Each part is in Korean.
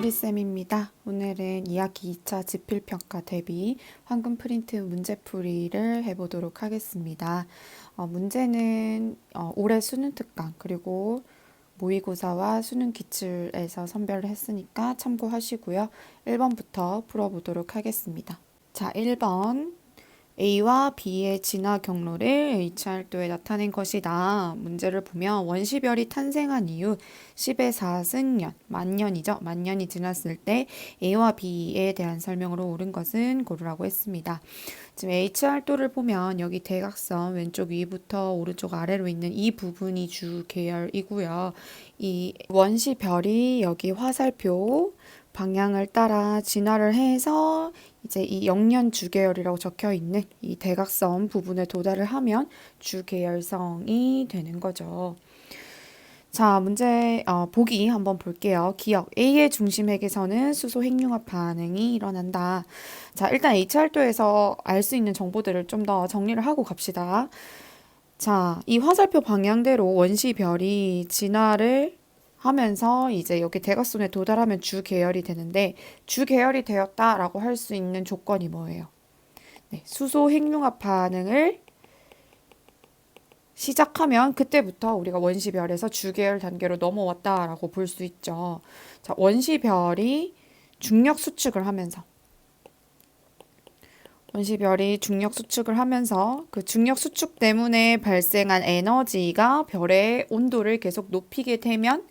머리쌤입니다. 오늘은 2학기 2차 지필평가 대비 황금 프린트 문제풀이를 해보도록 하겠습니다. 문제는 올해 수능 특강 그리고 모의고사와 수능 기출에서 선별을 했으니까 참고하시고요. 1번부터 풀어보도록 하겠습니다. 자, 1번. A와 B의 진화 경로를 H활도에 나타낸 것이다. 문제를 보면 원시별이 탄생한 이후 10의 4승년, 만년이죠. 만년이 지났을 때 A와 B에 대한 설명으로 옳은 것은 고르라고 했습니다. 지금 H활도를 보면 여기 대각선 왼쪽 위부터 오른쪽 아래로 있는 이 부분이 주 계열이고요. 이 원시별이 여기 화살표 방향을 따라 진화를 해서 이제 이 영년 주계열이라고 적혀 있는 이 대각선 부분에 도달을 하면 주계열성이 되는 거죠. 자, 문제 보기 한번 볼게요. 기억. A의 중심핵에서는 수소 핵융합 반응이 일어난다. 자, 일단 H활도에서 알 수 있는 정보들을 좀 더 정리를 하고 갑시다. 자, 이 화살표 방향대로 원시별이 진화를 하면서 이제 여기 대각선에 도달하면 주계열이 되는데 주계열이 되었다라고 할 수 있는 조건이 뭐예요? 네, 수소 핵융합 반응을 시작하면 그때부터 우리가 원시별에서 주계열 단계로 넘어왔다라고 볼 수 있죠. 자, 원시별이 중력 수축을 하면서 그 중력 수축 때문에 발생한 에너지가 별의 온도를 계속 높이게 되면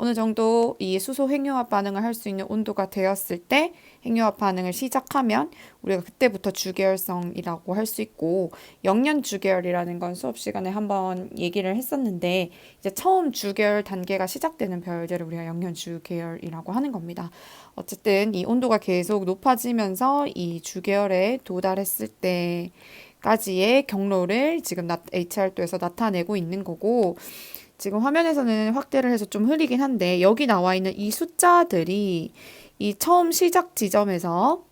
어느 정도 이 수소 핵융합 반응을 할 수 있는 온도가 되었을 때 핵융합 반응을 시작하면 우리가 그때부터 주계열성이라고 할 수 있고 영년 주계열이라는 건 수업 시간에 한번 얘기를 했었는데 이제 처음 주계열 단계가 시작되는 별들을 우리가 영년 주계열이라고 하는 겁니다. 어쨌든 이 온도가 계속 높아지면서 이 주계열에 도달했을 때까지의 경로를 지금 H활도에서 나타내고 있는 거고 지금 화면에서는 확대를 해서 좀 흐리긴 한데 여기 나와 있는 이 숫자들이 이 처음 시작 지점에서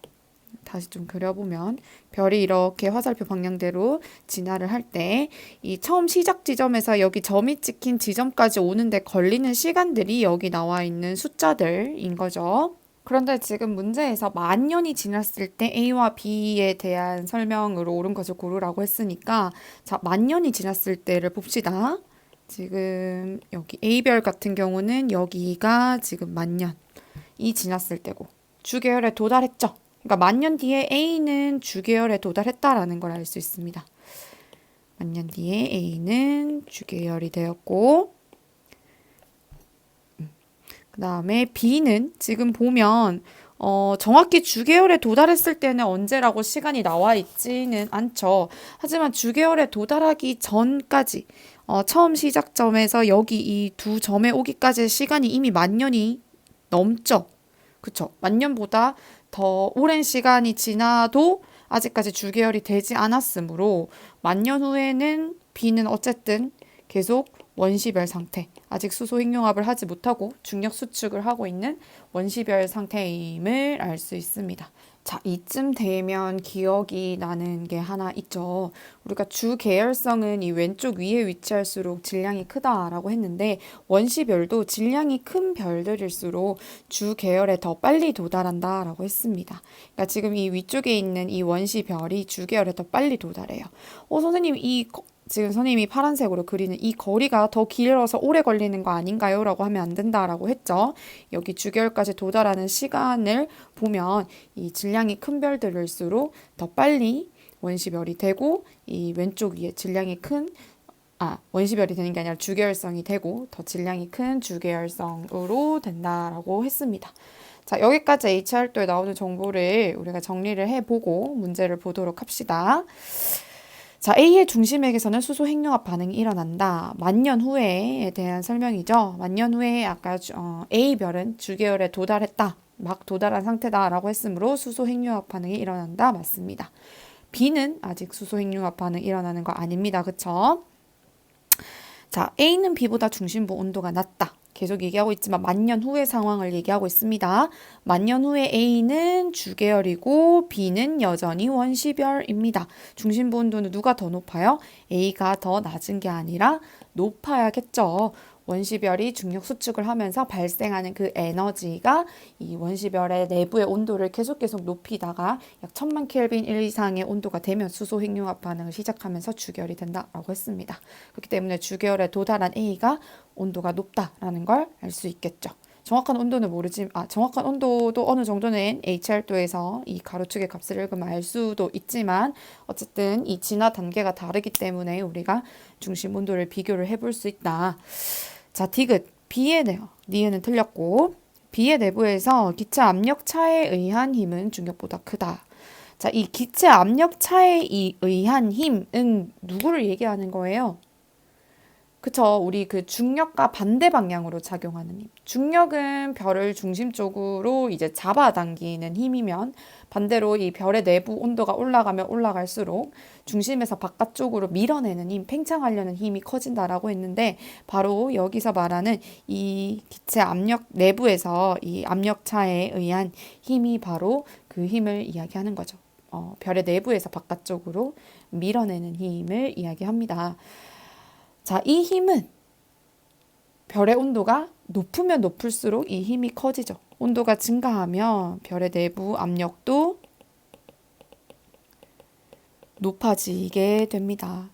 다시 좀 그려보면 별이 이렇게 화살표 방향대로 진화를 할 때 이 처음 시작 지점에서 여기 점이 찍힌 지점까지 오는데 걸리는 시간들이 여기 나와 있는 숫자들인 거죠. 그런데 지금 문제에서 만년이 지났을 때 A와 B에 대한 설명으로 옳은 것을 고르라고 했으니까 자, 만년이 지났을 때를 봅시다. 지금 여기 A별 같은 경우는 여기가 지금 만년이 지났을 때고 주계열에 도달했죠. 그러니까 만년 뒤에 A는 주계열에 도달했다라는 걸 알 수 있습니다. 만년 뒤에 A는 주계열이 되었고 그 다음에 B는 지금 보면 정확히 주계열에 도달했을 때는 언제라고 시간이 나와 있지는 않죠. 하지만 주계열에 도달하기 전까지 처음 시작점에서 여기 이 두 점에 오기까지의 시간이 이미 만년이 넘죠. 그쵸? 만년보다 더 오랜 시간이 지나도 아직까지 주계열이 되지 않았으므로 만년 후에는 B는 어쨌든 계속 원시별 상태, 아직 수소 핵융합을 하지 못하고 중력 수축을 하고 있는 원시별 상태임을 알 수 있습니다. 자, 이쯤 되면 기억이 나는 게 하나 있죠. 우리가 주계열성은 이 왼쪽 위에 위치할수록 질량이 크다라고 했는데 원시별도 질량이 큰 별들일수록 주계열에 더 빨리 도달한다라고 했습니다. 그러니까 지금 이 위쪽에 있는 이 원시별이 주계열에 더 빨리 도달해요. 선생님 지금 선생님이 파란색으로 그리는 이 거리가 더 길어서 오래 걸리는 거 아닌가요? 라고 하면 안 된다라고 했죠. 여기 주계열까지 도달하는 시간을 보면 이 질량이 큰 별들일수록 더 빨리 원시별이 되고 이 왼쪽 위에 질량이 큰 원시별이 되는 게 아니라 주계열성이 되고 더 질량이 큰 주계열성으로 된다라고 했습니다. 자, 여기까지 H활도에 나오는 정보를 우리가 정리를 해보고 문제를 보도록 합시다. 자, A의 중심액에서는 수소 핵융합 반응이 일어난다. 만년 후에에 대한 설명이죠. 만년 후에 아까 A별은 주계열에 도달했다. 막 도달한 상태다라고 했으므로 수소 핵융합 반응이 일어난다. 맞습니다. B는 아직 수소 핵융합 반응 일어나는 거 아닙니다. 그쵸? 자, A는 B보다 중심부 온도가 낮다. 계속 얘기하고 있지만 만년 후의 상황을 얘기하고 있습니다. 만년 후에 A는 주계열이고 B는 여전히 원시별입니다. 중심부 온도는 누가 더 높아요? A가 더 낮은 게 아니라 높아야겠죠. 원시별이 중력 수축을 하면서 발생하는 그 에너지가 이 원시별의 내부의 온도를 계속 높이다가 약 1000만 켈빈 이상의 온도가 되면 수소 핵융합 반응을 시작하면서 주계열이 된다라고 했습니다. 그렇기 때문에 주계열에 도달한 A가 온도가 높다라는 걸 알 수 있겠죠. 정확한 온도는 정확한 온도도 어느 정도는 HR도에서 이 가로축의 값을 읽으면 알 수도 있지만 어쨌든 이 진화 단계가 다르기 때문에 우리가 중심 온도를 비교를 해볼 수 있다. 자, 디귿, 니은은 틀렸고 B의 내부에서 기체 압력 차에 의한 힘은 중력보다 크다. 자, 이 기체 압력 차에 의한 힘은 누구를 얘기하는 거예요? 그쵸. 우리 그 중력과 반대 방향으로 작용하는 힘. 중력은 별을 중심적으로 이제 잡아당기는 힘이면 반대로 이 별의 내부 온도가 올라가면 올라갈수록 중심에서 바깥쪽으로 밀어내는 힘, 팽창하려는 힘이 커진다라고 했는데 바로 여기서 말하는 이 기체 압력 내부에서 이 압력차에 의한 힘이 바로 그 힘을 이야기하는 거죠. 별의 내부에서 바깥쪽으로 밀어내는 힘을 이야기합니다. 자, 이 힘은 별의 온도가 높으면 높을수록 이 힘이 커지죠. 온도가 증가하면 별의 내부 압력도 높아지게 됩니다.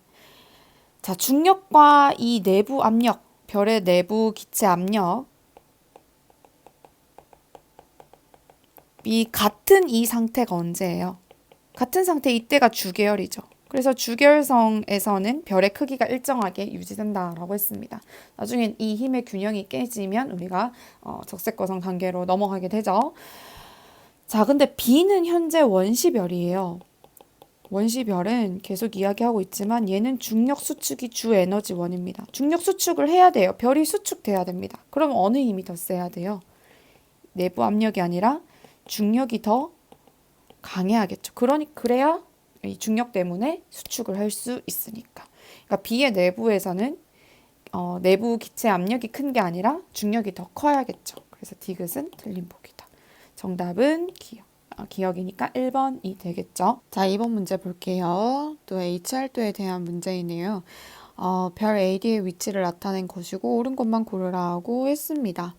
자, 중력과 이 내부 압력, 별의 내부 기체 압력, 같은 이 상태가 언제예요? 같은 상태 이때가 주계열이죠. 그래서 주계열성에서는 별의 크기가 일정하게 유지된다라고 했습니다. 나중엔 이 힘의 균형이 깨지면 우리가 적색거성 단계로 넘어가게 되죠. 자, 근데 B는 현재 원시별이에요. 원시별은 계속 이야기하고 있지만 얘는 중력 수축이 주 에너지원입니다. 중력 수축을 해야 돼요. 별이 수축돼야 됩니다. 그럼 어느 힘이 더 세야 돼요? 내부 압력이 아니라 중력이 더 강해야겠죠. 그래야 이 중력 때문에 수축을 할 수 있으니까. 그러니까 B의 내부에서는 내부 기체 압력이 큰 게 아니라 중력이 더 커야겠죠. 그래서 디귿은 틀린 보기다. 정답은 기억이니까 1번이 되겠죠. 자, 2번 문제 볼게요. 또 HR도에 대한 문제이네요. 별 AD의 위치를 나타낸 것이고 옳은 것만 고르라고 했습니다.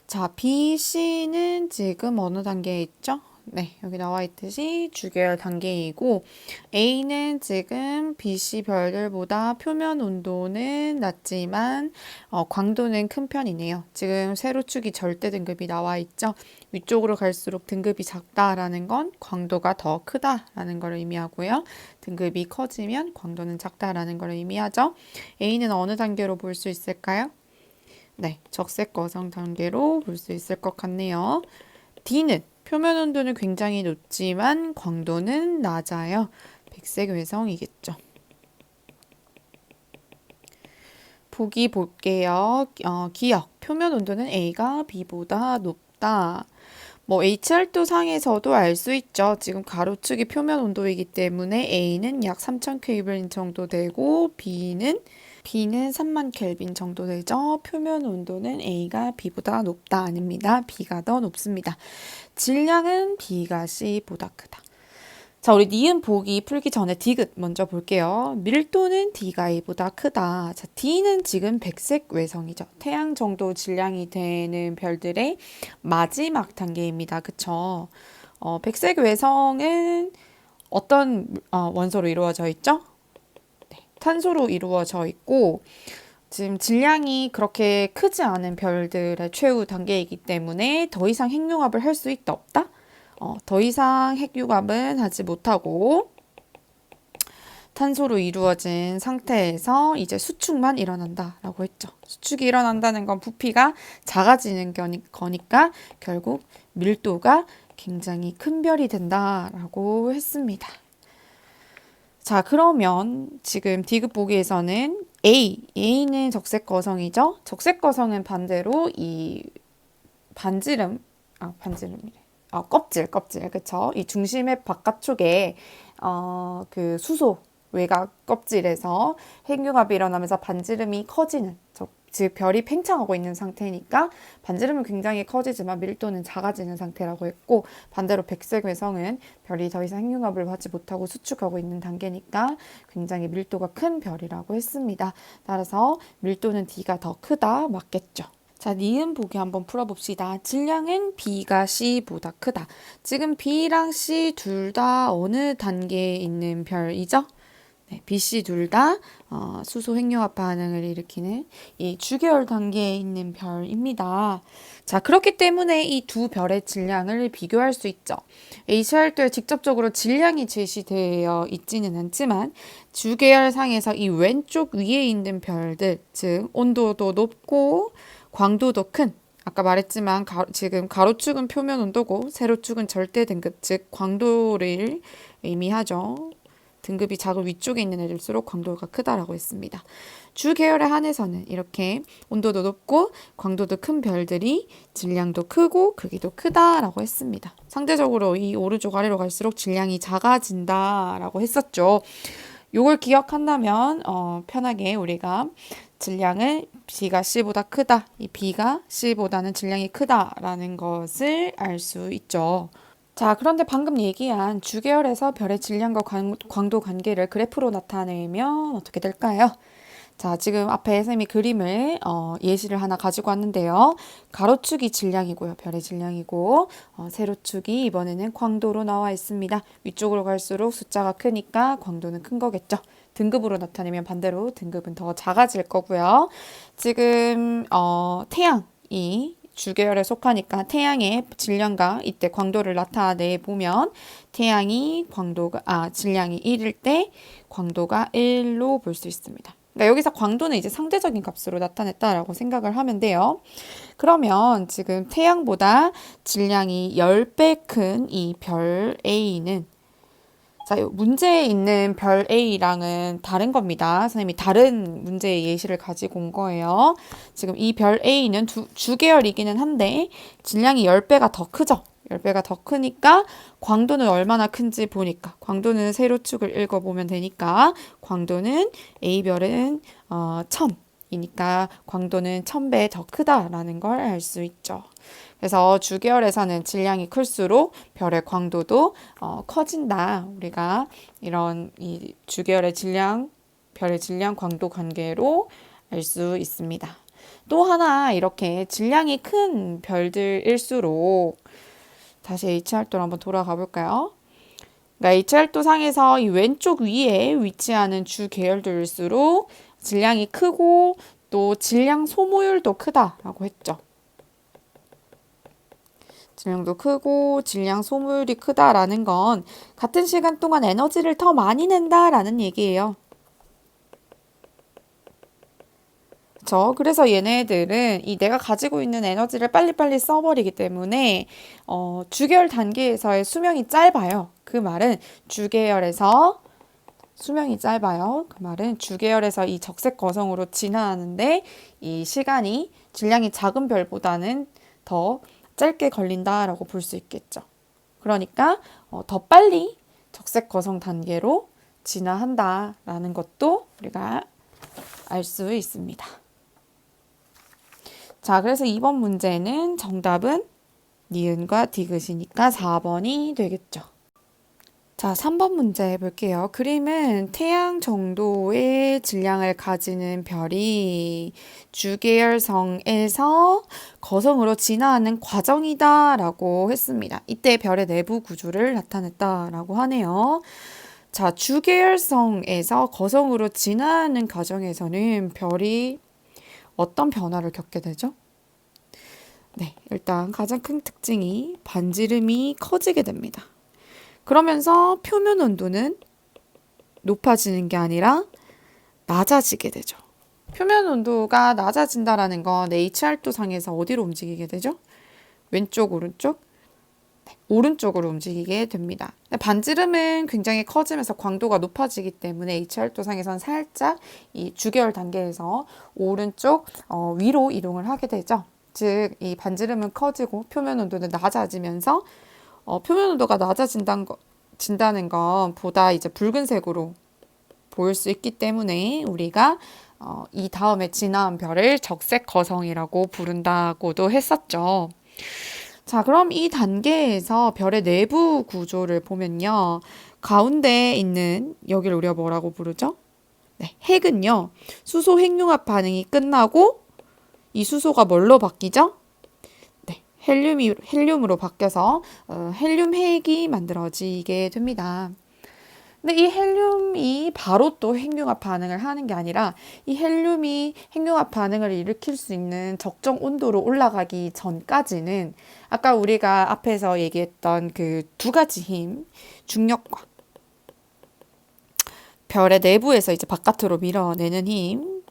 자, B, C는 지금 어느 단계에 있죠? 네, 여기 나와 있듯이 주계열 단계이고 A는 지금 BC 별들보다 표면 온도는 낮지만 광도는 큰 편이네요. 지금 세로축이 절대 등급이 나와 있죠. 위쪽으로 갈수록 등급이 작다라는 건 광도가 더 크다라는 걸 의미하고요. 등급이 커지면 광도는 작다라는 걸 의미하죠. A는 어느 단계로 볼 수 있을까요? 네, 적색거성 단계로 볼 수 있을 것 같네요. D는 표면 온도는 굉장히 높지만 광도는 낮아요. 백색 외성이겠죠. 보기 볼게요. 기억. 표면 온도는 A가 B보다 높다. 뭐 HR도 상에서도 알 수 있죠. 지금 가로축이 표면 온도이기 때문에 A는 약 3000 켈빈 정도 되고 B는 3만 켈빈 정도 되죠. 표면 온도는 A가 B보다 높다 아닙니다. B가 더 높습니다. 질량은 B가 C보다 크다. 자, 우리 니은 보기 풀기 전에 디귿 먼저 볼게요. 밀도는 D가 A보다 크다. 자, D는 지금 백색 외성이죠. 태양 정도 질량이 되는 별들의 마지막 단계입니다. 그쵸? 백색 외성은 어떤 원소로 이루어져 있죠? 네, 탄소로 이루어져 있고 지금 질량이 그렇게 크지 않은 별들의 최후 단계이기 때문에 더 이상 핵융합을 할 수 있다 없다? 더 이상 핵융합은 하지 못하고 탄소로 이루어진 상태에서 이제 수축만 일어난다라고 했죠. 수축이 일어난다는 건 부피가 작아지는 거니까 결국 밀도가 굉장히 큰 별이 된다라고 했습니다. 자, 그러면 지금 디귿 보기에서는 A는 적색거성이죠. 적색거성은 반대로 이 껍질, 그쵸? 이 중심의 바깥쪽에, 그 수소, 외곽 껍질에서 핵융합이 일어나면서 반지름이 커지는, 즉 별이 팽창하고 있는 상태니까 반지름은 굉장히 커지지만 밀도는 작아지는 상태라고 했고, 반대로 백색 외성은 별이 더 이상 핵융합을 받지 못하고 수축하고 있는 단계니까 굉장히 밀도가 큰 별이라고 했습니다. 따라서 밀도는 D가 더 크다 맞겠죠. 자, 니은 보기 한번 풀어봅시다. 질량은 B가 C보다 크다. 지금 B랑 C 둘 다 어느 단계에 있는 별이죠? 네, B, C 둘 다 수소 핵융합 반응을 일으키는 이 주계열 단계에 있는 별입니다. 자, 그렇기 때문에 이 두 별의 질량을 비교할 수 있죠. HR도에 직접적으로 질량이 제시되어 있지는 않지만 주계열상에서 이 왼쪽 위에 있는 별들, 즉 온도도 높고 광도도 큰, 아까 말했지만 지금 가로축은 표면 온도고 세로축은 절대 등급, 즉 광도를 의미하죠. 등급이 작은 위쪽에 있는 애들수록 광도가 크다라고 했습니다. 주 계열에 한해서는 이렇게 온도도 높고 광도도 큰 별들이 질량도 크고 크기도 크다라고 했습니다. 상대적으로 이 오른쪽 아래로 갈수록 질량이 작아진다라고 했었죠. 요걸 기억한다면 편하게 우리가 질량은 B가 C보다 크다, 이 B가 C보다는 질량이 크다라는 것을 알 수 있죠. 자, 그런데 방금 얘기한 주계열에서 별의 질량과 광도 관계를 그래프로 나타내면 어떻게 될까요? 자, 지금 앞에 쌤이 그림을 예시를 하나 가지고 왔는데요. 가로축이 질량이고요. 별의 질량이고 세로축이 이번에는 광도로 나와 있습니다. 위쪽으로 갈수록 숫자가 크니까 광도는 큰 거겠죠. 등급으로 나타내면 반대로 등급은 더 작아질 거고요. 지금 태양이 주계열에 속하니까 태양의 질량과 이때 광도를 나타내 보면 태양이 질량이 1일 때 광도가 1로 볼 수 있습니다. 그러니까 여기서 광도는 이제 상대적인 값으로 나타냈다라고 생각을 하면 돼요. 그러면 지금 태양보다 질량이 10배 큰 이 별 A는, 자, 문제에 있는 별 A랑은 다른 겁니다. 선생님이 다른 문제의 예시를 가지고 온 거예요. 지금 이 별 A는 주계열이기는 한데 질량이 10배가 더 크죠. 10배가 더 크니까 광도는 얼마나 큰지 보니까 광도는 세로축을 읽어보면 되니까 광도는 A별은 1000이니까 광도는 1000배 더 크다라는 걸 알 수 있죠. 그래서 주계열에서는 질량이 클수록 별의 광도도 커진다. 우리가 이런 이 주계열의 질량, 별의 질량 광도 관계로 알 수 있습니다. 또 하나 이렇게 질량이 큰 별들일수록 다시 HR도로 한번 돌아가 볼까요? 그러니까 HR도 상에서 이 왼쪽 위에 위치하는 주계열들일수록 질량이 크고 또 질량 소모율도 크다라고 했죠. 질량도 크고 질량 소모율이 크다라는 건 같은 시간 동안 에너지를 더 많이 낸다라는 얘기예요. 그래서 얘네들은 이 내가 가지고 있는 에너지를 빨리빨리 써버리기 때문에 주계열 단계에서의 수명이 짧아요. 그 말은 주계열에서 수명이 짧아요. 그 말은 주계열에서 이 적색 거성으로 진화하는데 이 시간이 질량이 작은 별보다는 더 짧게 걸린다라고 볼 수 있겠죠. 그러니까 더 빨리 적색 거성 단계로 진화한다라는 것도 우리가 알 수 있습니다. 자, 그래서 이번 문제는 정답은 니은과 디귿이니까 4번이 되겠죠. 자, 3번 문제 해볼게요. 그림은 태양 정도의 질량을 가지는 별이 주계열성에서 거성으로 진화하는 과정이다라고 했습니다. 이때 별의 내부 구조를 나타냈다라고 하네요. 자, 주계열성에서 거성으로 진화하는 과정에서는 별이 어떤 변화를 겪게 되죠? 네, 일단 가장 큰 특징이 반지름이 커지게 됩니다. 그러면서 표면 온도는 높아지는 게 아니라 낮아지게 되죠. 표면 온도가 낮아진다라는 건 HR도 상에서 어디로 움직이게 되죠? 왼쪽, 오른쪽? 네, 오른쪽으로 움직이게 됩니다. 반지름은 굉장히 커지면서 광도가 높아지기 때문에 HR도 상에서는 살짝 이 주계열 단계에서 오른쪽 위로 이동을 하게 되죠. 즉, 이 반지름은 커지고 표면 온도는 낮아지면서 표면 온도가 낮아진다는 건 보다 이제 붉은색으로 보일 수 있기 때문에 우리가 이 다음에 지나온 별을 적색 거성이라고 부른다고도 했었죠. 자, 그럼 이 단계에서 별의 내부 구조를 보면요. 가운데 있는 여기를 우리가 뭐라고 부르죠? 네, 핵은요. 수소 핵융합 반응이 끝나고 이 수소가 뭘로 바뀌죠? 네, 헬륨으로 바뀌어서 헬륨 핵이 만들어지게 됩니다. 근데 이 헬륨이 바로 또 핵융합 반응을 하는 게 아니라 이 헬륨이 핵융합 반응을 일으킬 수 있는 적정 온도로 올라가기 전까지는 아까 우리가 앞에서 얘기했던 그 두 가지 힘, 중력과 별의 내부에서 이제 바깥으로 밀어내는 힘,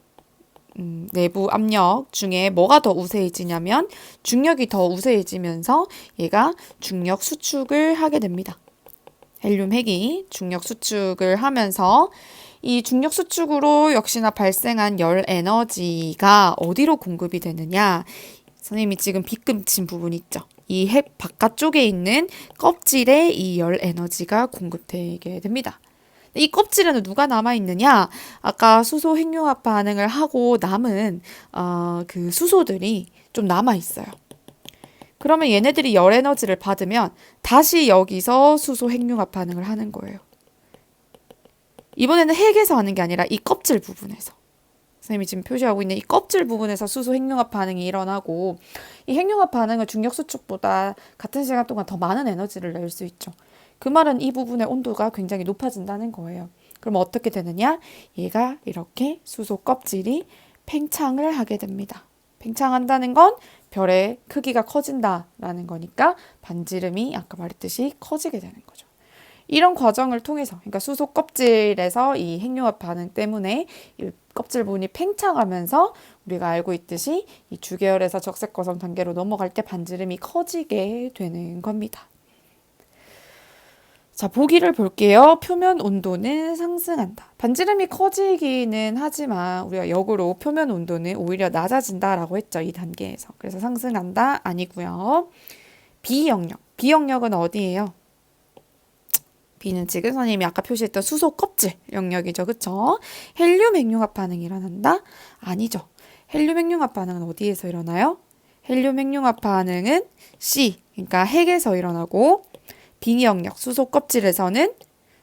내부 압력 중에 뭐가 더 우세해지냐면 중력이 더 우세해지면서 얘가 중력 수축을 하게 됩니다. 헬륨 핵이 중력 수축을 하면서 이 중력 수축으로 역시나 발생한 열 에너지가 어디로 공급이 되느냐? 선생님이 지금 빗금 친 부분 있죠? 이 핵 바깥쪽에 있는 껍질에 이 열 에너지가 공급되게 됩니다. 이 껍질에는 누가 남아 있느냐? 아까 수소 핵융합 반응을 하고 남은 그 수소들이 좀 남아 있어요. 그러면 얘네들이 열 에너지를 받으면 다시 여기서 수소 핵융합 반응을 하는 거예요. 이번에는 핵에서 하는 게 아니라 이 껍질 부분에서. 선생님이 지금 표시하고 있는 이 껍질 부분에서 수소 핵융합 반응이 일어나고 이 핵융합 반응은 중력 수축보다 같은 시간 동안 더 많은 에너지를 낼 수 있죠. 그 말은 이 부분의 온도가 굉장히 높아진다는 거예요. 그럼 어떻게 되느냐? 얘가 이렇게 수소 껍질이 팽창을 하게 됩니다. 팽창한다는 건 별의 크기가 커진다라는 거니까 반지름이 아까 말했듯이 커지게 되는 거죠. 이런 과정을 통해서, 그러니까 수소 껍질에서 이 핵융합 반응 때문에 이 껍질 부분이 팽창하면서 우리가 알고 있듯이 이 주계열에서 적색 거성 단계로 넘어갈 때 반지름이 커지게 되는 겁니다. 자, 보기를 볼게요. 표면 온도는 상승한다. 반지름이 커지기는 하지만 우리가 역으로 표면 온도는 오히려 낮아진다라고 했죠. 이 단계에서. 그래서 상승한다 아니고요. 비영역. 비영역은 어디예요? B는 지금 선생님이 아까 표시했던 수소 껍질 영역이죠. 그쵸? 헬륨 핵융합 반응이 일어난다? 아니죠. 헬륨 핵융합 반응은 어디에서 일어나요? 헬륨 핵융합 반응은 C, 그러니까 핵에서 일어나고 B영역 수소 껍질에서는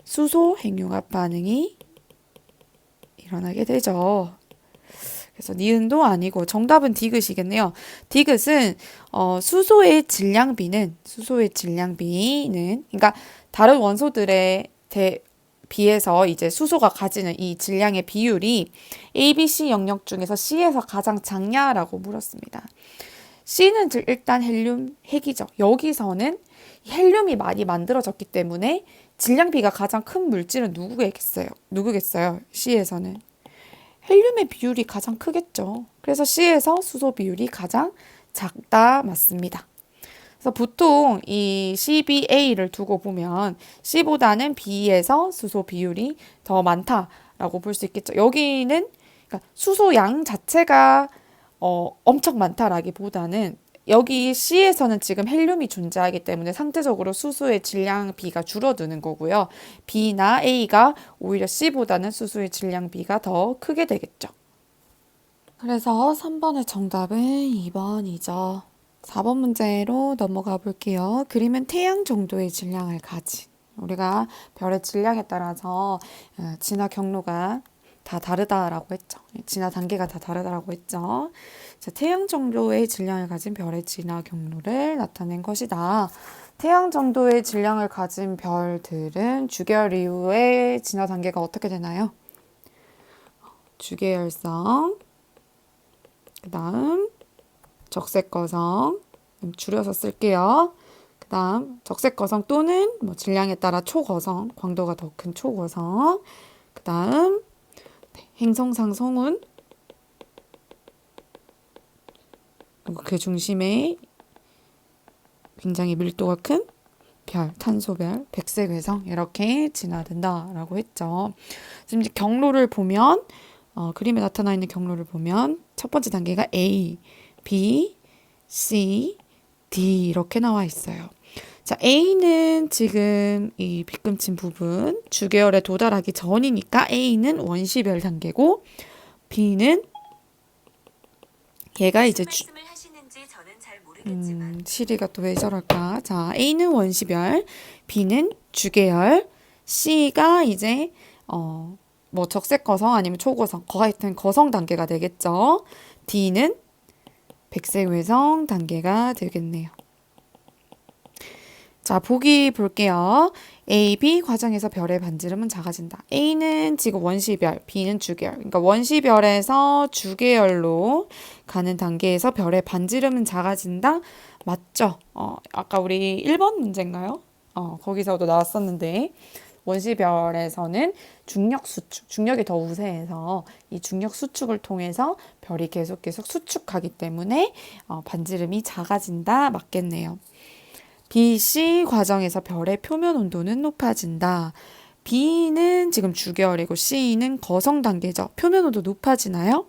수소 핵융합 반응이 일어나게 되죠. 그래서 니은도 아니고 정답은 디귿이겠네요. 디귿은 수소의 질량비는 그러니까 다른 원소들에 비해서 이제 수소가 가지는 이 질량의 비율이 A, B, C 영역 중에서 C에서 가장 작냐라고 물었습니다. C는 일단 헬륨 핵이죠. 여기서는 헬륨이 많이 만들어졌기 때문에 질량비가 가장 큰 물질은 누구겠어요? C에서는. 헬륨의 비율이 가장 크겠죠. 그래서 C에서 수소 비율이 가장 작다 맞습니다. 그래서 보통 이 CBA를 두고 보면 C보다는 B에서 수소 비율이 더 많다라고 볼 수 있겠죠. 여기는 그러니까 수소 양 자체가 엄청 많다라기보다는 여기 C에서는 지금 헬륨이 존재하기 때문에 상대적으로 수소의 질량비가 줄어드는 거고요. B나 A가 오히려 C보다는 수소의 질량비가 더 크게 되겠죠. 그래서 3번의 정답은 2번이죠. 4번 문제로 넘어가 볼게요. 그림은 태양 정도의 질량을 가진 우리가 별의 질량에 따라서 진화 경로가 다 다르다라고 했죠. 진화 단계가 다 다르다라고 했죠. 자, 태양 정도의 질량을 가진 별의 진화 경로를 나타낸 것이다. 태양 정도의 질량을 가진 별들은 주계열 이후의 진화 단계가 어떻게 되나요? 주계열성, 그 다음 적색거성, 줄여서 쓸게요. 그 다음 적색거성 또는 뭐 질량에 따라 초거성, 광도가 더 큰 초거성, 그 다음 행성상성운, 그 중심에 굉장히 밀도가 큰 별, 탄소별, 백색외성 이렇게 진화된다라고 했죠. 지금 이제 경로를 보면 그림에 나타나 있는 경로를 보면 첫 번째 단계가 A, B, C, D 이렇게 나와 있어요. 자, A는 지금 이 빗금친 부분 주계열에 도달하기 전이니까 A는 원시별 단계고 B는 얘가 이제 무슨 말씀을 하시는지 저는 잘 모르겠지만 시리가 또 왜 저럴까? 자, A는 원시별, B는 주계열, C가 이제 뭐 적색거성 아니면 초고성, 하여튼 거성 단계가 되겠죠. D는 백색외성 단계가 되겠네요. 자, 보기 볼게요. A, B 과정에서 별의 반지름은 작아진다. A는 지금 원시별, B는 주계열. 그러니까 원시별에서 주계열로 가는 단계에서 별의 반지름은 작아진다? 맞죠? 아까 우리 1번 문제인가요? 거기서도 나왔었는데, 원시별에서는 중력 수축, 중력이 더 우세해서 이 중력 수축을 통해서 별이 계속 수축하기 때문에 반지름이 작아진다? 맞겠네요. B, C 과정에서 별의 표면 온도는 높아진다. B는 지금 주계열이고 C는 거성 단계죠. 표면 온도 높아지나요?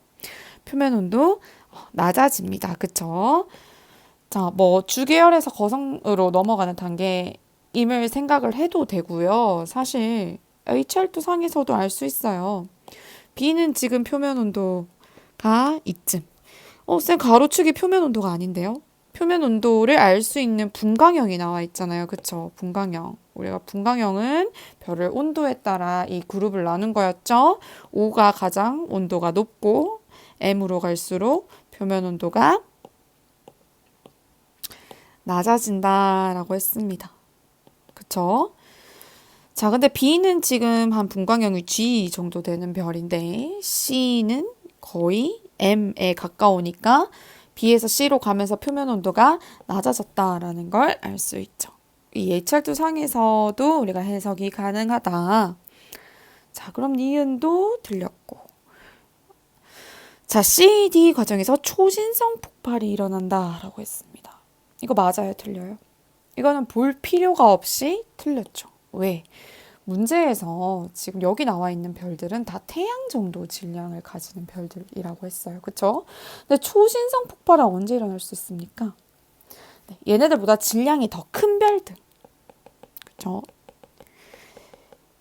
표면 온도 낮아집니다. 그쵸? 자, 뭐 주계열에서 거성으로 넘어가는 단계임을 생각을 해도 되고요. 사실 HR도 상에서도 알 수 있어요. B는 지금 표면 온도가 이쯤. 쌤 가로축이 표면 온도가 아닌데요? 표면 온도를 알 수 있는 분광형이 나와 있잖아요. 그쵸? 분광형. 우리가 분광형은 별을 온도에 따라 이 그룹을 나눈 거였죠. O가 가장 온도가 높고 M으로 갈수록 표면 온도가 낮아진다라고 했습니다. 그쵸? 자, 근데 B는 지금 한 분광형이 G 정도 되는 별인데 C는 거의 M에 가까우니까 B에서 C로 가면서 표면 온도가 낮아졌다라는 걸 알 수 있죠. 이 HR도 상에서도 우리가 해석이 가능하다. 자, 그럼 니은도 틀렸고. 자, C, D 과정에서 초신성 폭발이 일어난다라고 했습니다. 이거 맞아요, 틀려요? 이거는 볼 필요가 없이 틀렸죠. 왜? 문제에서 지금 여기 나와 있는 별들은 다 태양 정도 질량을 가지는 별들이라고 했어요. 그쵸? 근데 초신성 폭발은 언제 일어날 수 있습니까? 네, 얘네들보다 질량이 더 큰 별들. 그쵸?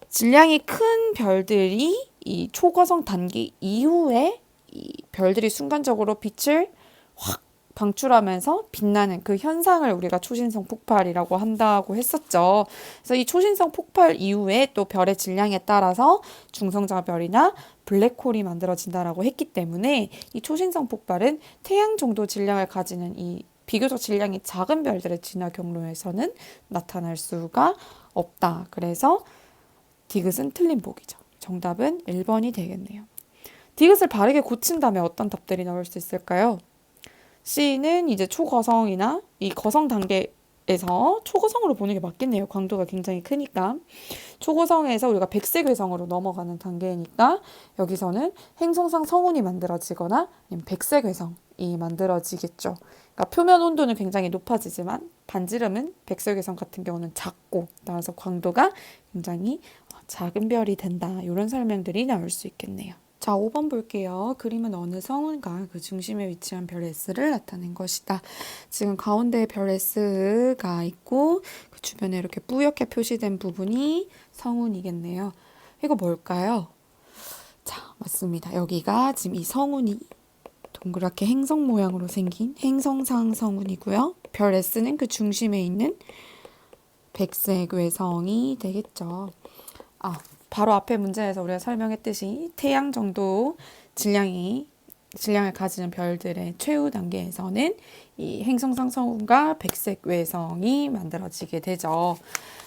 질량이 큰 별들이 이 초거성 단계 이후에 이 별들이 순간적으로 빛을 확 방출하면서 빛나는 그 현상을 우리가 초신성 폭발이라고 한다고 했었죠. 그래서 이 초신성 폭발 이후에 또 별의 질량에 따라서 중성자별이나 블랙홀이 만들어진다라고 했기 때문에 이 초신성 폭발은 태양 정도 질량을 가지는 이 비교적 질량이 작은 별들의 진화 경로에서는 나타날 수가 없다. 그래서 디귿은 틀린 보기죠. 정답은 1번이 되겠네요. 디귿을 바르게 고친 다음에 어떤 답들이 나올 수 있을까요? C는 이제 초거성이나 이 거성 단계에서 초거성으로 보는 게 맞겠네요. 광도가 굉장히 크니까. 초거성에서 우리가 백색외성으로 넘어가는 단계니까 여기서는 행성상 성운이 만들어지거나 아니면 백색외성이 만들어지겠죠. 그러니까 표면 온도는 굉장히 높아지지만 반지름은 백색외성 같은 경우는 작고 따라서 광도가 굉장히 작은 별이 된다. 이런 설명들이 나올 수 있겠네요. 자, 5번 볼게요. 그림은 어느 성운과 그 중심에 위치한 별 S를 나타낸 것이다. 지금 가운데에 별 S가 있고 그 주변에 이렇게 뿌옇게 표시된 부분이 성운이겠네요. 이거 뭘까요? 자, 맞습니다. 여기가 지금 이 성운이 동그랗게 행성 모양으로 생긴 행성상 성운이고요. 별 S는 그 중심에 있는 백색 외성이 되겠죠. 바로 앞에 문제에서 우리가 설명했듯이 태양 정도 질량을 가지는 별들의 최후 단계에서는 이 행성상 성운과 백색 외성이 만들어지게 되죠.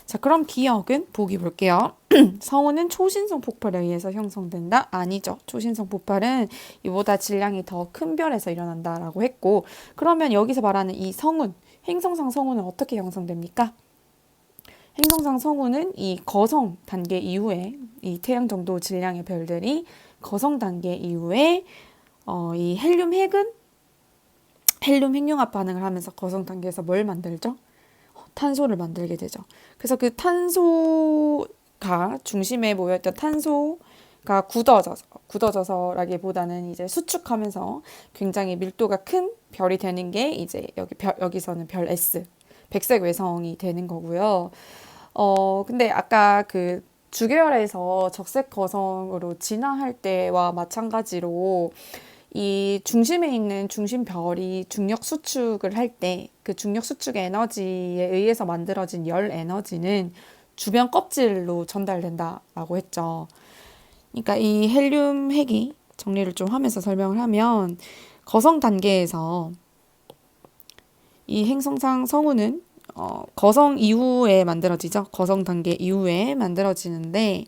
자, 그럼 기억은 보기 볼게요. 성운은 초신성 폭발에 의해서 형성된다? 아니죠. 초신성 폭발은 이보다 질량이 더 큰 별에서 일어난다라고 했고, 그러면 여기서 말하는 이 성운, 행성상 성운은 어떻게 형성됩니까? 행성상 성운은 이 거성 단계 이후에 이 태양 정도 질량의 별들이 거성 단계 이후에 이 헬륨 핵은 헬륨 핵융합 반응을 하면서 거성 단계에서 뭘 만들죠? 탄소를 만들게 되죠. 그래서 그 탄소가 중심에 모였던 탄소가 굳어져서라기보다는 이제 수축하면서 굉장히 밀도가 큰 별이 되는 게 이제 여기서는 별 S, 백색 외성이 되는 거고요. 근데 아까 그 주계열에서 적색 거성으로 진화할 때와 마찬가지로 이 중심에 있는 중심별이 중력 수축을 할 때 그 중력 수축 에너지에 의해서 만들어진 열 에너지는 주변 껍질로 전달된다라고 했죠. 그러니까 이 헬륨 핵이 정리를 좀 하면서 설명을 하면 거성 단계에서 이 행성상 성운은 거성 이후에 만들어지죠. 거성 단계 이후에 만들어지는데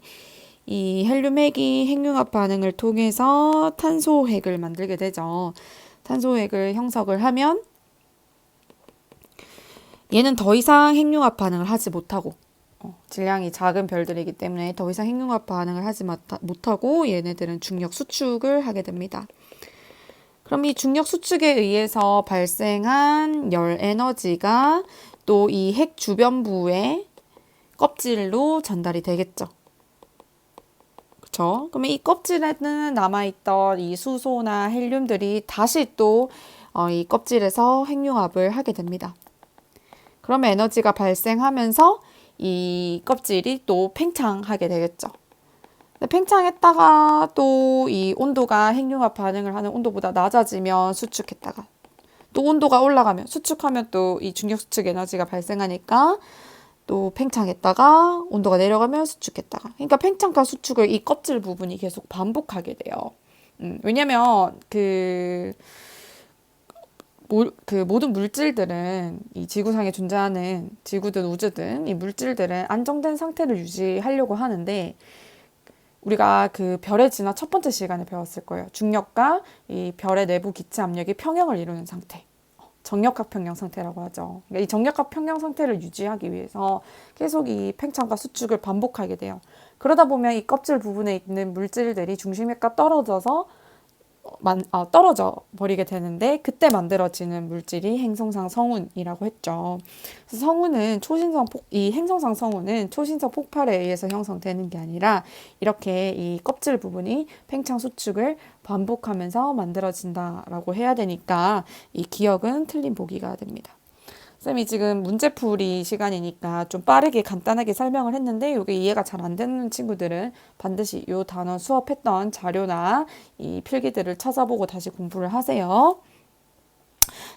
이 헬륨 핵이 핵융합 반응을 통해서 탄소 핵을 만들게 되죠. 탄소 핵을 형성을 하면 얘는 더 이상 핵융합 반응을 하지 못하고 질량이 작은 별들이기 때문에 더 이상 핵융합 반응을 하지 못하고 얘네들은 중력 수축을 하게 됩니다. 그럼 이 중력 수축에 의해서 발생한 열 에너지가 또 이 핵 주변부의 껍질로 전달이 되겠죠. 그렇죠? 그러면 이 껍질에는 남아있던 이 수소나 헬륨들이 다시 또 이 껍질에서 핵융합을 하게 됩니다. 그러면 에너지가 발생하면서 이 껍질이 또 팽창하게 되겠죠. 근데 팽창했다가 또 이 온도가 핵융합 반응을 하는 온도보다 낮아지면 수축했다가 또 온도가 올라가면 수축하면 또 이 중력 수축 에너지가 발생하니까 또 팽창했다가 온도가 내려가면 수축했다가 그러니까 팽창과 수축을 이 껍질 부분이 계속 반복하게 돼요. 왜냐면 그 모든 물질들은 이 지구상에 존재하는 지구든 우주든 이 물질들은 안정된 상태를 유지하려고 하는데 우리가 그 별의 진화 첫 번째 시간에 배웠을 거예요. 중력과 이 별의 내부 기체 압력이 평형을 이루는 상태. 정력각 평형 상태라고 하죠. 그러니까 이 정력각 평형 상태를 유지하기 위해서 계속 이 팽창과 수축을 반복하게 돼요. 그러다 보면 이 껍질 부분에 있는 물질들이 중심핵과 떨어져 버리게 되는데 그때 만들어지는 물질이 행성상 성운이라고 했죠. 그래서 이 행성상 성운은 초신성 폭발에 의해서 형성되는 게 아니라 이렇게 이 껍질 부분이 팽창 수축을 반복하면서 만들어진다라고 해야 되니까 이 기억은 틀린 보기가 됩니다. 쌤이 지금 문제풀이 시간이니까 좀 빠르게 간단하게 설명을 했는데 이게 이해가 잘 안 되는 친구들은 반드시 이 단원 수업했던 자료나 이 필기들을 찾아보고 다시 공부를 하세요.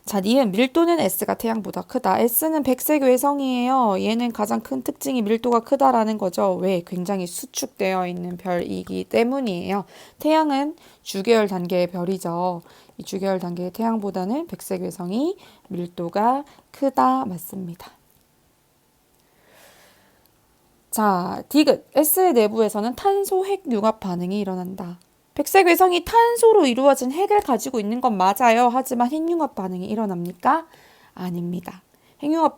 자, 니은 밀도는 S가 태양보다 크다. S는 백색 외성이에요. 얘는 가장 큰 특징이 밀도가 크다라는 거죠. 왜? 굉장히 수축되어 있는 별이기 때문이에요. 태양은 주계열 단계의 별이죠. 이 주계열 단계의 태양보다는 백색 외성이 밀도가 크다. 맞습니다. 자, 디귿. S의 내부에서는 탄소 핵 융합 반응이 일어난다. 백색 외성이 탄소로 이루어진 핵을 가지고 있는 건 맞아요. 하지만 핵융합 반응이 일어납니까? 아닙니다.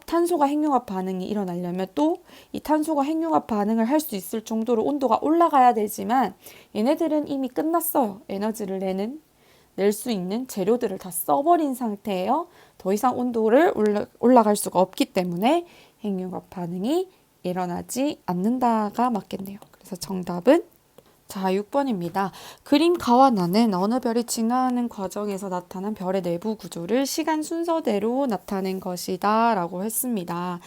탄소가 핵융합 반응이 일어나려면 또 이 탄소가 핵융합 반응을 할 수 있을 정도로 온도가 올라가야 되지만 얘네들은 이미 끝났어요. 에너지를 낼 수 있는 재료들을 다 써버린 상태예요. 더 이상 온도를 올라갈 수가 없기 때문에 핵융합 반응이 일어나지 않는다가 맞겠네요. 그래서 정답은 자, 6번입니다. 그림 가와 나는 어느 별이 진화하는 과정에서 나타난 별의 내부 구조를 시간 순서대로 나타낸 것이다 라고 했습니다.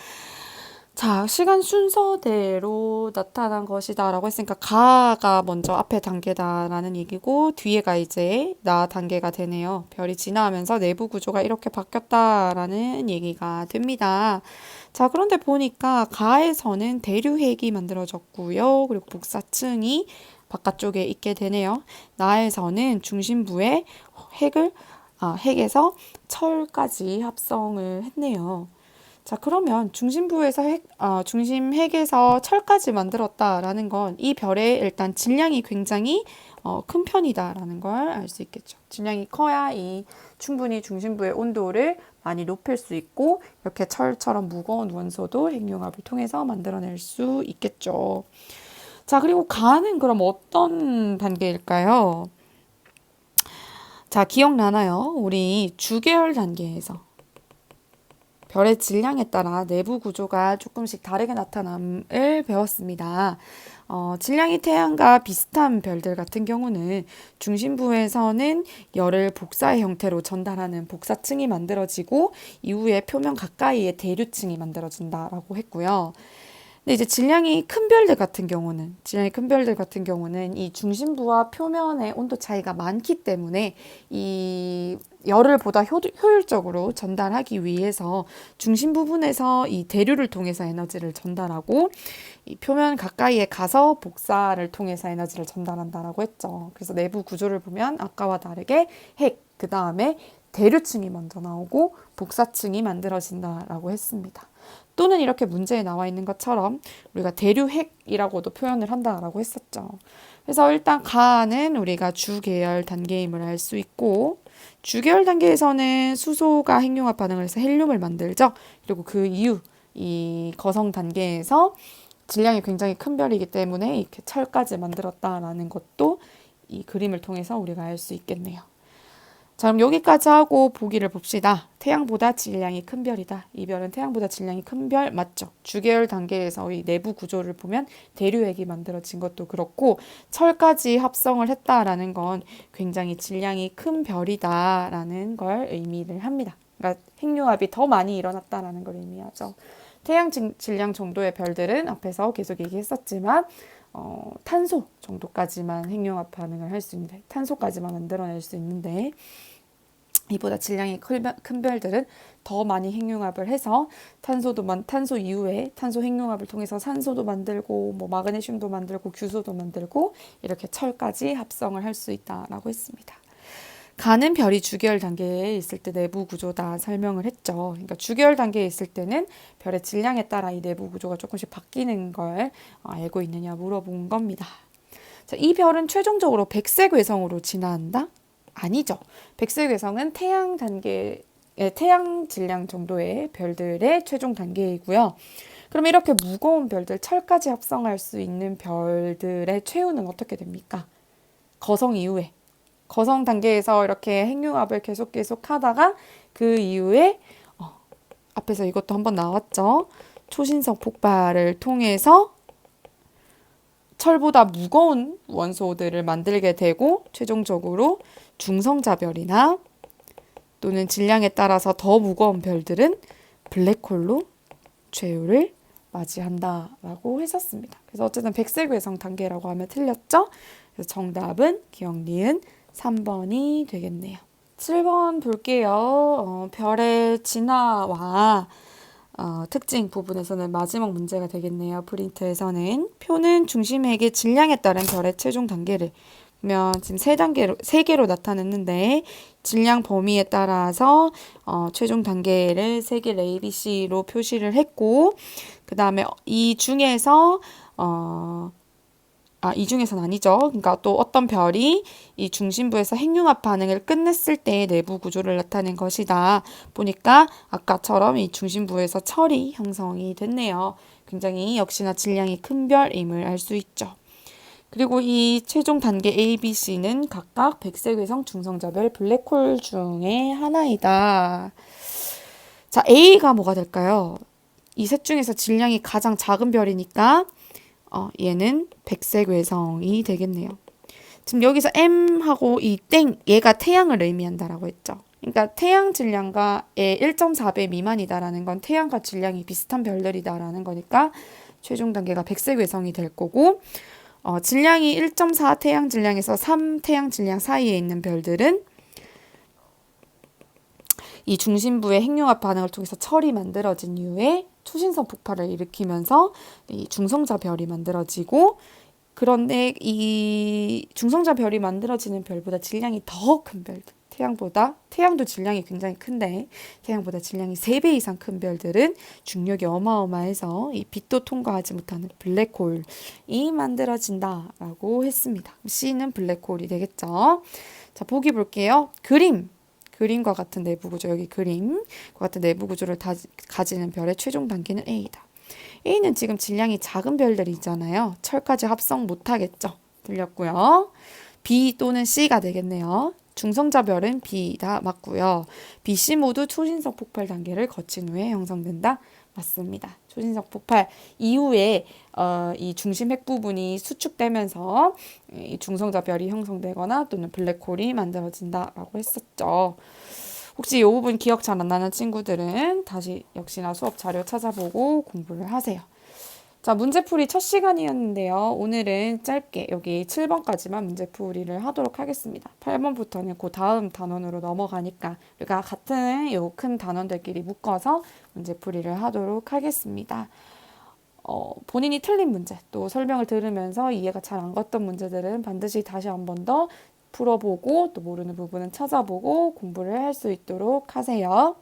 자, 시간 순서대로 나타난 것이다 라고 했으니까 가가 먼저 앞에 단계다라는 얘기고 뒤에가 이제 나 단계가 되네요. 별이 진화하면서 내부 구조가 이렇게 바뀌었다라는 얘기가 됩니다. 자, 그런데 보니까 가에서는 대류핵이 만들어졌고요. 그리고 복사층이 바깥쪽에 있게 되네요. 나에서는 중심부에 핵에서 철까지 합성을 했네요. 자, 그러면 중심 핵에서 철까지 만들었다라는 건 이 별의 일단 질량이 굉장히 큰 편이다라는 걸 알 수 있겠죠. 질량이 커야 충분히 중심부의 온도를 많이 높일 수 있고 이렇게 철처럼 무거운 원소도 핵융합을 통해서 만들어낼 수 있겠죠. 자, 그리고 가는 그럼 어떤 단계일까요? 자, 기억나나요? 우리 주계열 단계에서 별의 질량에 따라 내부 구조가 조금씩 다르게 나타남을 배웠습니다. 질량이 태양과 비슷한 별들 같은 경우는 중심부에서는 열을 복사의 형태로 전달하는 복사층이 만들어지고 이후에 표면 가까이에 대류층이 만들어진다라고 했고요. 근데 이제 질량이 큰 별들 같은 경우는 이 중심부와 표면의 온도 차이가 많기 때문에 이 열을 보다 효율적으로 전달하기 위해서 중심 부분에서 이 대류를 통해서 에너지를 전달하고 이 표면 가까이에 가서 복사를 통해서 에너지를 전달한다라고 했죠. 그래서 내부 구조를 보면 아까와 다르게 핵, 그 다음에 대류층이 먼저 나오고 복사층이 만들어진다라고 했습니다. 또는 이렇게 문제에 나와 있는 것처럼 우리가 대류핵이라고도 표현을 한다라고 했었죠. 그래서 일단 가는 우리가 주계열 단계임을 알 수 있고, 주계열 단계에서는 수소가 핵융합 반응을 해서 헬륨을 만들죠. 그리고 그 이후 이 거성 단계에서 질량이 굉장히 큰 별이기 때문에 이렇게 철까지 만들었다라는 것도 이 그림을 통해서 우리가 알 수 있겠네요. 자, 그럼 여기까지 하고 보기를 봅시다. 태양보다 질량이 큰 별이다. 이 별은 태양보다 질량이 큰 별 맞죠? 주계열 단계에서 이 내부 구조를 보면 대류핵이 만들어진 것도 그렇고 철까지 합성을 했다라는 건 굉장히 질량이 큰 별이다라는 걸 의미를 합니다. 그러니까 핵융합이 더 많이 일어났다라는 걸 의미하죠. 태양 질량 정도의 별들은 앞에서 계속 얘기했었지만 탄소 정도까지만 핵융합 반응을 할 수 있는데 탄소까지만 만들어낼 수 있는데 이보다 질량이 큰 별들은 더 많이 핵융합을 해서 탄소 이후에 탄소 핵융합을 통해서 산소도 만들고 뭐 마그네슘도 만들고 규소도 만들고 이렇게 철까지 합성을 할 수 있다라고 했습니다. 가는 별이 주계열 단계에 있을 때 내부 구조다 설명을 했죠. 그러니까 주계열 단계에 있을 때는 별의 질량에 따라 이 내부 구조가 조금씩 바뀌는 걸 알고 있느냐 물어본 겁니다. 자, 이 별은 최종적으로 백색 외성으로 진화한다? 아니죠. 백색 외성은 태양 질량 정도의 별들의 최종 단계이고요. 그럼 이렇게 무거운 별들, 철까지 합성할 수 있는 별들의 최후는 어떻게 됩니까? 거성 이후에. 거성 단계에서 이렇게 핵융합을 계속 하다가 그 이후에 앞에서 이것도 한번 나왔죠. 초신성 폭발을 통해서 철보다 무거운 원소들을 만들게 되고 최종적으로 중성자별이나 또는 질량에 따라서 더 무거운 별들은 블랙홀로 최후를 맞이한다라고 했었습니다. 그래서 어쨌든 백색 외성 단계라고 하면 틀렸죠? 그래서 정답은 기억 니은 3번이 되겠네요. 7번 볼게요. 별의 진화와 특징 부분에서는 마지막 문제가 되겠네요. 프린트에서는 표는 중심핵의 질량에 따른 별의 최종 단계를 그러면 지금 세 개로 나타냈는데 질량 범위에 따라서 최종 단계를 세 개 A, B, C로 표시를 했고 그 다음에 이 중에서는 아니죠. 그러니까 또 어떤 별이 이 중심부에서 핵융합 반응을 끝냈을 때 내부 구조를 나타낸 것이다. 보니까 아까처럼 이 중심부에서 철이 형성이 됐네요. 굉장히 역시나 질량이 큰 별임을 알 수 있죠. 그리고 이 최종 단계 A, B, C는 각각 백색 외성 중성자별 블랙홀 중에 하나이다. 자, A가 뭐가 될까요? 이 셋 중에서 질량이 가장 작은 별이니까 얘는 백색 외성이 되겠네요. 지금 여기서 M하고 이 얘가 태양을 의미한다라고 했죠. 그러니까 태양 질량과 1.4배 미만이다라는 건 태양과 질량이 비슷한 별들이다라는 거니까 최종 단계가 백색 외성이 될 거고 질량이 1.4 태양 질량에서 3 태양 질량 사이에 있는 별들은 이 중심부의 핵융합 반응을 통해서 철이 만들어진 이후에 초신성 폭발을 일으키면서 이 중성자 별이 만들어지고 그런데 이 중성자 별이 만들어지는 별보다 질량이 더 큰 별들 태양도 질량이 굉장히 큰데 태양보다 질량이 3배 이상 큰 별들은 중력이 어마어마해서 이 빛도 통과하지 못하는 블랙홀이 만들어진다라고 했습니다. C는 블랙홀이 되겠죠. 자, 보기 볼게요. 그림과 같은 내부 구조, 여기 그림과 같은 내부 구조를 가지는 별의 최종 단계는 A다. A는 지금 질량이 작은 별들이 있잖아요. 철까지 합성 못하겠죠. 틀렸고요. B 또는 C가 되겠네요. 중성자별은 B다 맞고요. B, C 모두 초신성 폭발 단계를 거친 후에 형성된다. 맞습니다. 초신성 폭발 이후에 이 중심 핵 부분이 수축되면서 이 중성자별이 형성되거나 또는 블랙홀이 만들어진다라고 했었죠. 혹시 이 부분 기억 잘 안 나는 친구들은 다시 역시나 수업 자료 찾아보고 공부를 하세요. 자, 문제풀이 첫 시간이었는데요. 오늘은 짧게 여기 7번까지만 문제풀이를 하도록 하겠습니다. 8번부터는 그 다음 단원으로 넘어가니까 우리가 같은 요 큰 단원들끼리 묶어서 문제풀이를 하도록 하겠습니다. 본인이 틀린 문제, 또 설명을 들으면서 이해가 잘 안 갔던 문제들은 반드시 다시 한 번 더 풀어보고 또 모르는 부분은 찾아보고 공부를 할 수 있도록 하세요.